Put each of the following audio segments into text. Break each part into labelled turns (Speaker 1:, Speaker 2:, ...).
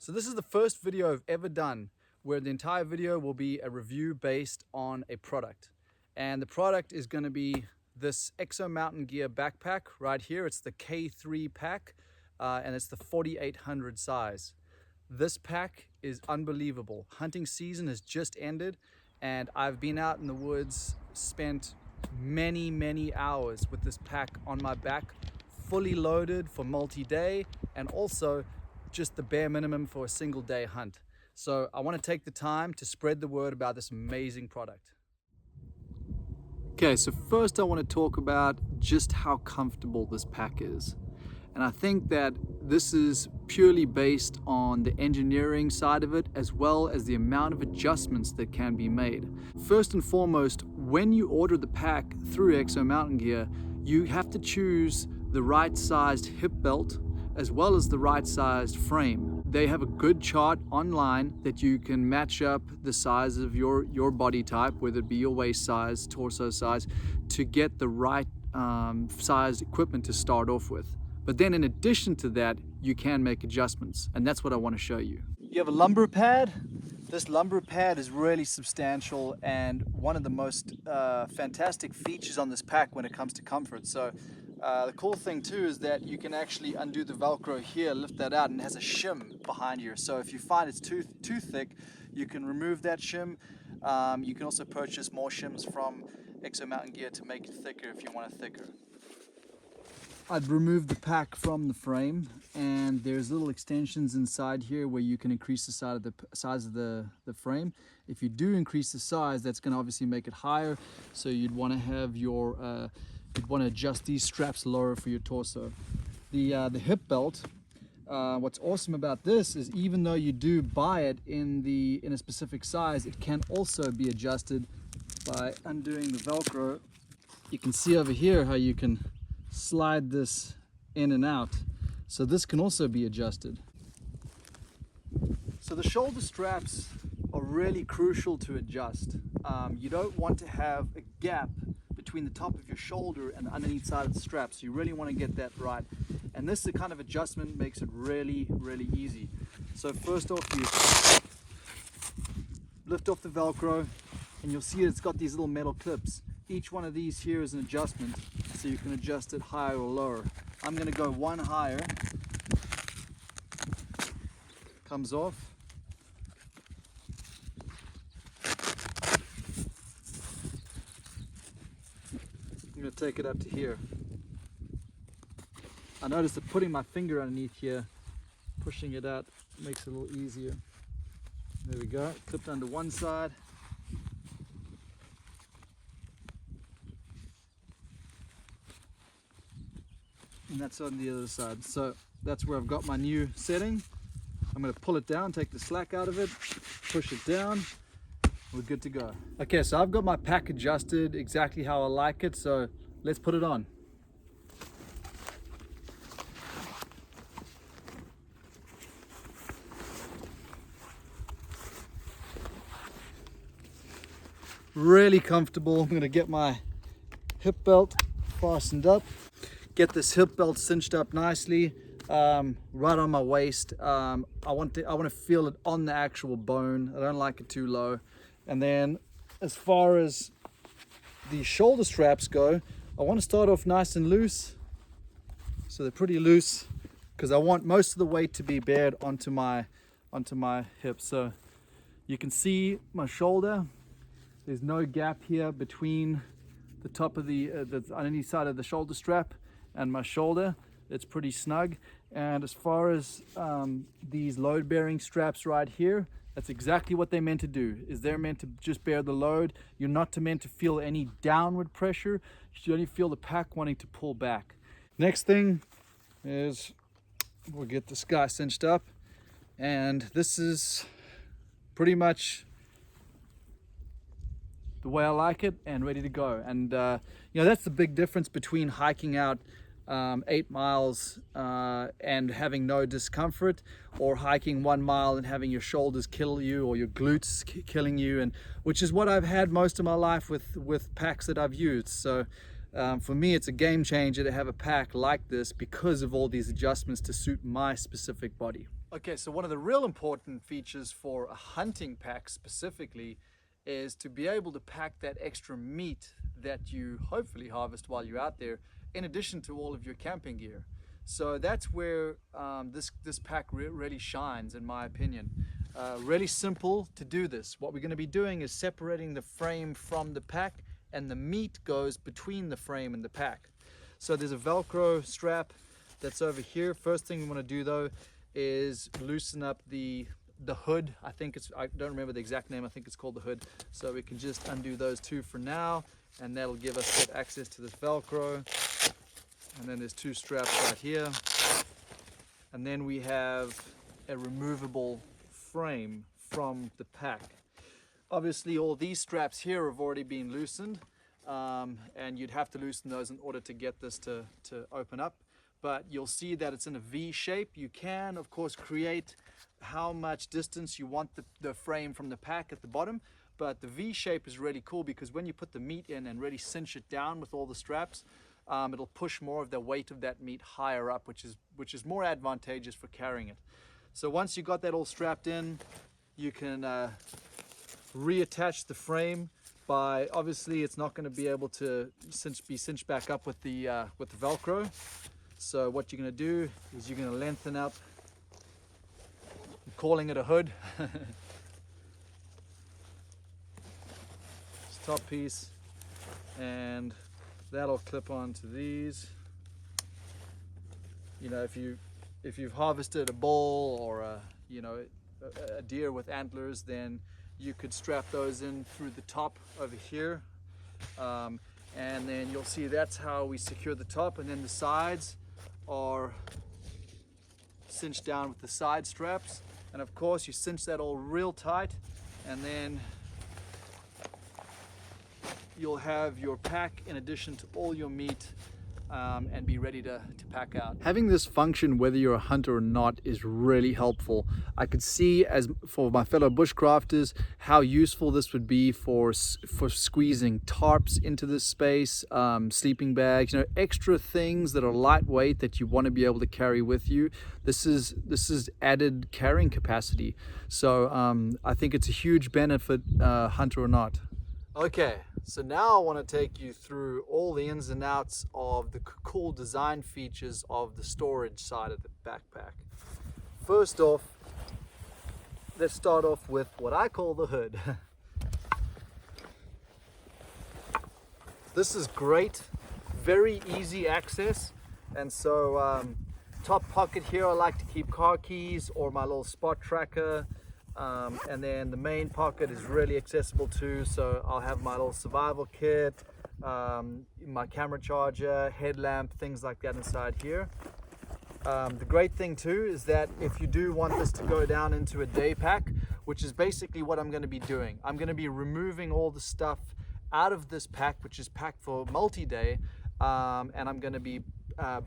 Speaker 1: So this is the first video I've ever done where the entire video will be a review based on a product. And the product is going to be this Exo Mountain Gear backpack right here. It's the K3 pack and it's the 4800 size. This pack is unbelievable. Hunting season has just ended and I've been out in the woods, spent many hours with this pack on my back, fully loaded for multi-day and also just the bare minimum for a single day hunt. So I want to take the time to spread the word about this amazing product. Okay, so first I want to talk about just how comfortable this pack is. And I think that this is purely based on the engineering side of it, as well as the amount of adjustments that can be made. First and foremost, when you order the pack through Exo Mountain Gear, you have to choose the right sized hip belt as well as the right sized frame. They have a good chart online that you can match up the size of your body type, whether it be your waist size, torso size, to get the right sized equipment to start off with. But then in addition to that, you can make adjustments, and that's what I want to show you. You have a lumbar pad. This lumbar pad is really substantial and one of the most fantastic features on this pack when it comes to comfort. So the cool thing too is that you can actually undo the Velcro here, lift that out, and it has a shim behind here. So if you find it's too thick, you can remove that shim. You can also purchase more shims from Exo Mountain Gear to make it thicker if you want it thicker. I've removed the pack from the frame, and there's little extensions inside here where you can increase the size of the frame. If you do increase the size, that's going to obviously make it higher. So you'd want to have your you'd want to adjust these straps lower for your torso. The hip belt. What's awesome about this is even though you do buy it in a specific size, it can also be adjusted by undoing the Velcro. You can see over here how you can slide this in and out, so this can also be adjusted. So the shoulder straps are really crucial to adjust. You don't want to have a gap between the top of your shoulder and the underneath side of the strap, so you really want to get that right, and this kind of adjustment makes it really easy. So first off, you lift off the Velcro and you'll see it's got these little metal clips. Each one of these here is an adjustment, so you can adjust it higher or lower. I'm going to go one higher. Comes off. I'm going to take it up to here. I noticed that putting my finger underneath here, pushing it out, makes it a little easier. There we go, clipped under one side. And that's on the other side. So that's where I've got my new setting. I'm going to pull it down, take the slack out of it, push it down. We're good to go. Okay, so I've got my pack adjusted exactly how I like it, so let's put it on. Really comfortable. I'm going to get my hip belt fastened up. Get this hip belt cinched up nicely, right on my waist. I want to feel it on the actual bone. I don't like it too low. And then as far as the shoulder straps go, I want to start off nice and loose. So they're pretty loose because I want most of the weight to be bared onto my hips. So you can see my shoulder. There's no gap here between the top of the underneath side of the shoulder strap and my shoulder. It's pretty snug. And as far as these load bearing straps right here, that's exactly what they're meant to do. Is they're meant to just bear the load. You're not meant to feel any downward pressure. You should only feel the pack wanting to pull back. Next thing is we'll get this guy cinched up, and this is pretty much the way I like it and ready to go. And you know, that's the big difference between hiking out 8 miles and having no discomfort, or hiking 1 mile and having your shoulders kill you or your glutes killing you, and which is what I've had most of my life with packs that I've used. So for me, it's a game changer to have a pack like this because of all these adjustments to suit my specific body. Okay, so one of the real important features for a hunting pack specifically is to be able to pack that extra meat that you hopefully harvest while you're out there, in addition to all of your camping gear. So that's where this pack really shines, in my opinion. Really simple to do this. What we're going to be doing is separating the frame from the pack, and the meat goes between the frame and the pack. So there's a Velcro strap that's over here. First thing we want to do though is loosen up the hood. I don't remember the exact name, I think it's called the hood. So we can just undo those two for now, and that'll give us good access to this Velcro. And then there's two straps right here. And then we have a removable frame from the pack. Obviously all these straps here have already been loosened, and you'd have to loosen those in order to get this to open up. But you'll see that it's in a V shape. You can, of course, create how much distance you want the frame from the pack at the bottom, but the V shape is really cool because when you put the meat in and really cinch it down with all the straps, it'll push more of the weight of that meat higher up, which is more advantageous for carrying it. So once you got that all strapped in, you can reattach the frame by, obviously it's not going to be able to be cinched back up with the Velcro. So what you're going to do is you're going to lengthen up, I'm calling it a hood, this top piece, and that'll clip onto these. You know, if you've harvested a bull or a deer with antlers, then you could strap those in through the top over here, and then you'll see that's how we secure the top, and then the sides are cinched down with the side straps. And of course you cinch that all real tight, and then you'll have your pack in addition to all your meat, and be ready to pack out. Having this function, whether you're a hunter or not, is really helpful. I could see, as for my fellow bushcrafters, how useful this would be for squeezing tarps into this space, sleeping bags, extra things that are lightweight that you want to be able to carry with you. This is added carrying capacity. So I think it's a huge benefit, hunter or not. Okay, so now I want to take you through all the ins and outs of the cool design features of the storage side of the backpack. First off, let's start off with what I call the hood. This is great, very easy access, and so top pocket here I like to keep car keys or my little spot tracker. And then the main pocket is really accessible too, so I'll have my little survival kit, my camera charger, headlamp, things like that inside here. The great thing too is that if you do want this to go down into a day pack, which is basically what I'm going to be doing, I'm going to be removing all the stuff out of this pack, which is packed for multi-day, and I'm going to be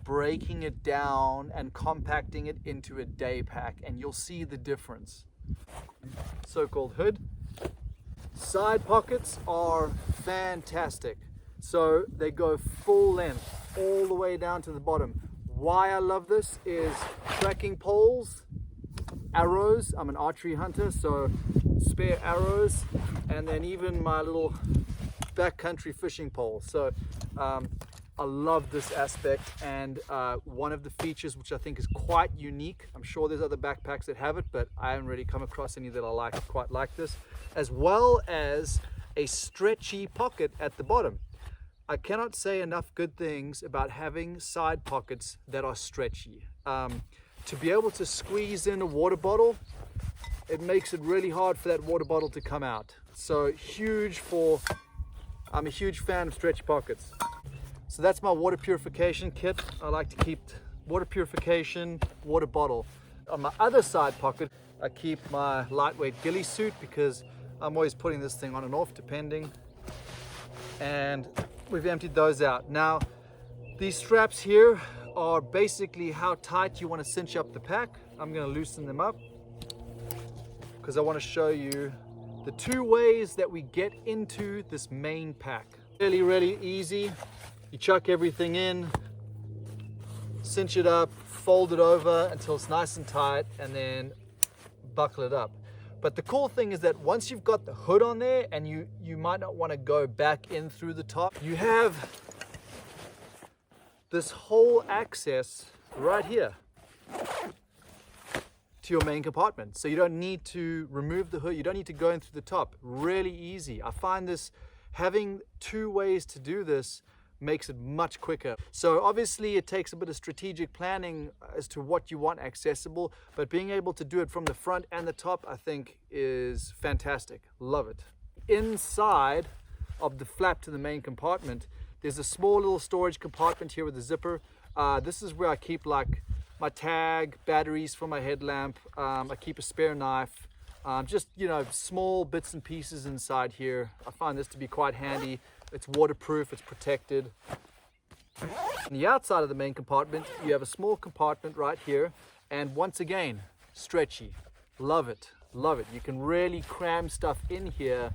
Speaker 1: breaking it down and compacting it into a day pack, and you'll see the difference. So-called hood. Side pockets are fantastic. So they go full length all the way down to the bottom. Why I love this is trekking poles, arrows. I'm an archery hunter, so spare arrows, and then even my little backcountry fishing pole. So I love this aspect, and one of the features which I think is quite unique, I'm sure there's other backpacks that have it, but I haven't really come across any that I quite like this, as well as a stretchy pocket at the bottom. I cannot say enough good things about having side pockets that are stretchy. To be able to squeeze in a water bottle, it makes it really hard for that water bottle to come out. So I'm a huge fan of stretchy pockets. So that's my water purification kit. I like to keep water purification, water bottle. On my other side pocket, I keep my lightweight ghillie suit because I'm always putting this thing on and off depending. And we've emptied those out. Now, these straps here are basically how tight you want to cinch up the pack. I'm going to loosen them up because I want to show you the two ways that we get into this main pack. Really, really easy. You chuck everything in, cinch it up, fold it over until it's nice and tight and then buckle it up. But the cool thing is that once you've got the hood on there and you might not want to go back in through the top, you have this whole access right here to your main compartment. So you don't need to remove the hood, you don't need to go in through the top. Really easy. I find this, having two ways to do this makes it much quicker. So obviously it takes a bit of strategic planning as to what you want accessible, but being able to do it from the front and the top, I think is fantastic. Love it. Inside of the flap to the main compartment, there's a small little storage compartment here with a zipper. This is where I keep like my tag, batteries for my headlamp. I keep a spare knife, just, you know, small bits and pieces inside here. I find this to be quite handy. It's waterproof, it's protected. On the outside of the main compartment, you have a small compartment right here. And once again, stretchy. Love it, love it. You can really cram stuff in here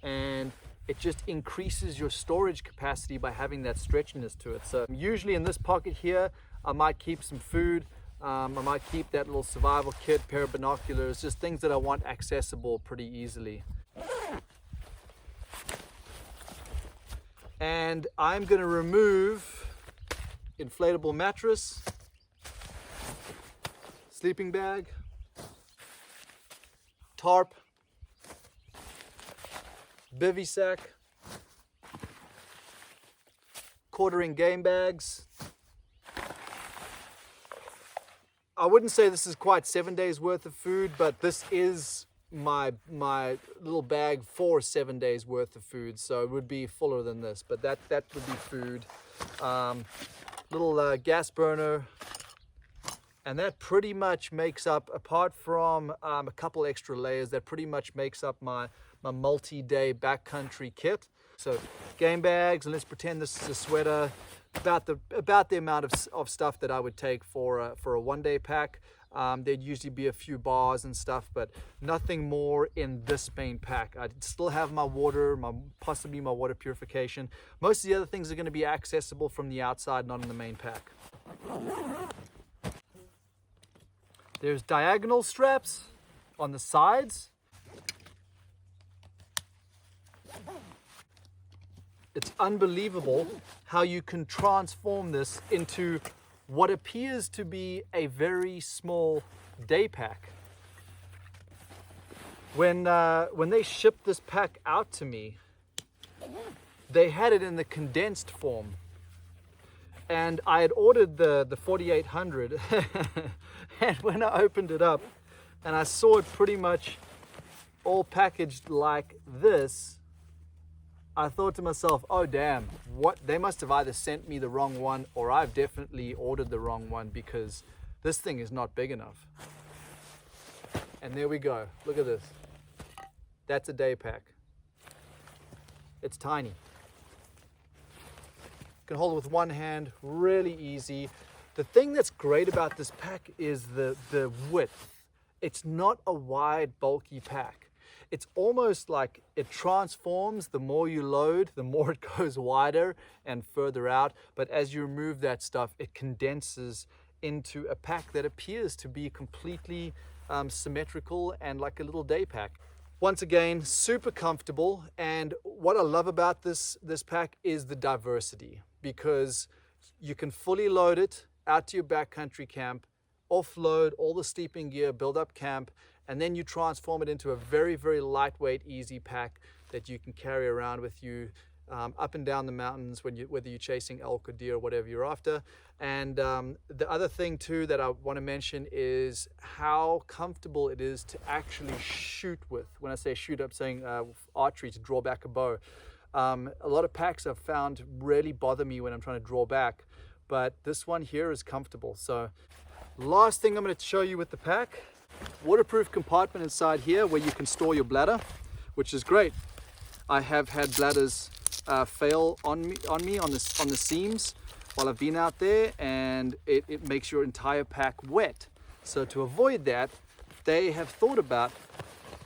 Speaker 1: and it just increases your storage capacity by having that stretchiness to it. So usually in this pocket here, I might keep some food. I might keep that little survival kit, pair of binoculars, just things that I want accessible pretty easily. And I'm going to remove inflatable mattress, sleeping bag, tarp, bivy sack, quartering game bags. I wouldn't say this is quite 7 days worth of food, but this is my little bag for 7 days worth of food, so it would be fuller than this, but that would be food. Little gas burner, and that pretty much makes up, apart from a couple extra layers, that pretty much makes up my multi-day backcountry kit. So game bags, and let's pretend this is a sweater, about the amount of stuff that I would take for a one-day pack. There'd usually be a few bars and stuff, but nothing more in this main pack. I'd still have my water, possibly my water purification. Most of the other things are going to be accessible from the outside, not in the main pack. There's diagonal straps on the sides. It's unbelievable how you can transform this into what appears to be a very small day pack. When they shipped this pack out to me, they had it in the condensed form. And I had ordered the 4800, and when I opened it up and I saw it pretty much all packaged like this, I thought to myself, oh damn, they must have either sent me the wrong one or I've definitely ordered the wrong one, because this thing is not big enough. And there we go, look at this. That's a day pack. It's tiny. You can hold it with one hand, really easy. The thing that's great about this pack is the width. It's not a wide, bulky pack. It's almost like it transforms. The more you load, the more it goes wider and further out. But as you remove that stuff, it condenses into a pack that appears to be completely symmetrical and like a little day pack. Once again, super comfortable. And what I love about this pack is the diversity, because you can fully load it out to your backcountry camp, offload all the sleeping gear, build up camp, and then you transform it into a very, very lightweight, easy pack that you can carry around with you up and down the mountains, whether you're chasing elk or deer or whatever you're after. And the other thing too that I want to mention is how comfortable it is to actually shoot with. When I say shoot, I'm saying archery, to draw back a bow. A lot of packs I've found really bother me when I'm trying to draw back, but this one here is comfortable. So last thing I'm going to show you with the pack, waterproof compartment inside here where you can store your bladder, which is great. I have had bladders fail on me on the seams while I've been out there, and it makes your entire pack wet. So to avoid that, they have thought about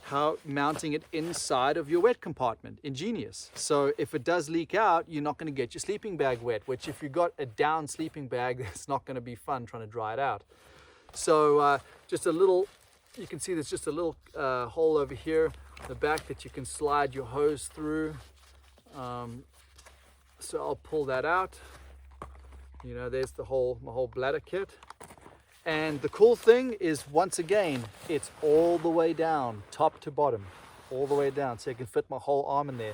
Speaker 1: how mounting it inside of your wet compartment. Ingenious. So if it does leak out, you're not going to get your sleeping bag wet, which if you've got a down sleeping bag, it's not going to be fun trying to dry it out. So just a little, you can see there's just a little hole over here in the back that you can slide your hose through. So I'll pull that out. You know, there's my whole bladder kit. And the cool thing is, once again, it's all the way down, top to bottom, all the way down, so you can fit my whole arm in there.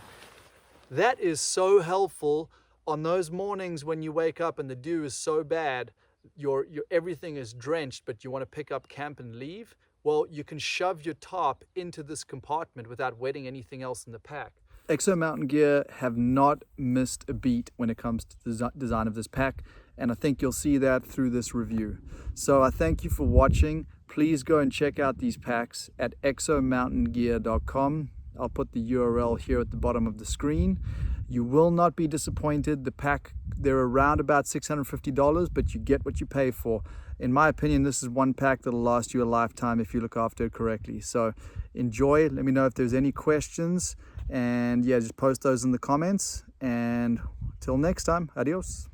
Speaker 1: That is so helpful on those mornings when you wake up and the dew is so bad, your everything is drenched, but you want to pick up camp and leave. Well, you can shove your top into this compartment without wetting anything else in the pack. Exo Mountain Gear have not missed a beat when it comes to the design of this pack, and I think you'll see that through this review. So I thank you for watching. Please go and check out these packs at exomountaingear.com. I'll put the URL here at the bottom of the screen. You will not be disappointed. The pack, they're around about $650, but you get what you pay for. In my opinion, this is one pack that'll last you a lifetime if you look after it correctly. So enjoy. Let me know if there's any questions. And yeah, just post those in the comments. And till next time, adios.